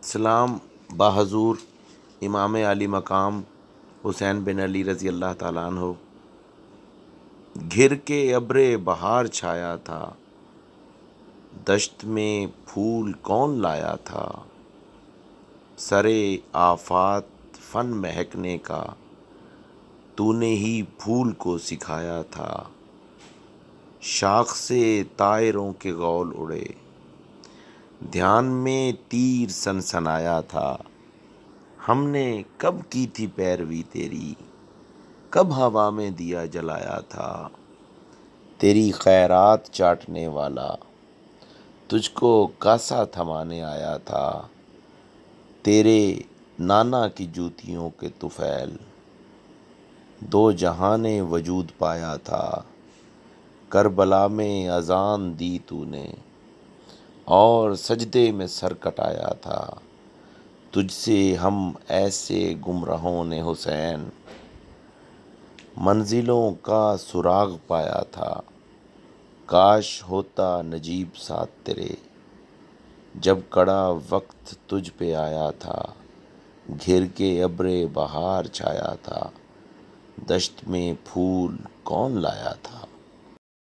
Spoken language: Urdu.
سلام بحضور امام علی مقام حسین بن علی رضی اللہ تعالیٰ عنہ۔ گھر کے ابر بہار چھایا تھا، دشت میں پھول کون لایا تھا؟ سرے آفات فن مہکنے کا تو نے ہی پھول کو سکھایا تھا۔ شاخ سے طائروں کے غول اڑے، دھیان میں تیر سنسنایا تھا۔ ہم نے کب کی تھی پیروی تیری، کب ہوا میں دیا جلایا تھا۔ تیری خیرات چاٹنے والا تجھ کو کاسا تھمانے آیا تھا۔ تیرے نانا کی جوتیوں کے طفیل، دو جہاں نے وجود پایا تھا۔ کربلا میں اذان دی تو نے اور سجدے میں سر کٹایا تھا۔ تجھ سے ہم ایسے گمراہوں نے حسین، منزلوں کا سراغ پایا تھا۔ کاش ہوتا نجیب ساتھ تیرے، جب کڑا وقت تجھ پہ آیا تھا۔ گھر کے ابر بہار چھایا تھا، دشت میں پھول کون لایا تھا۔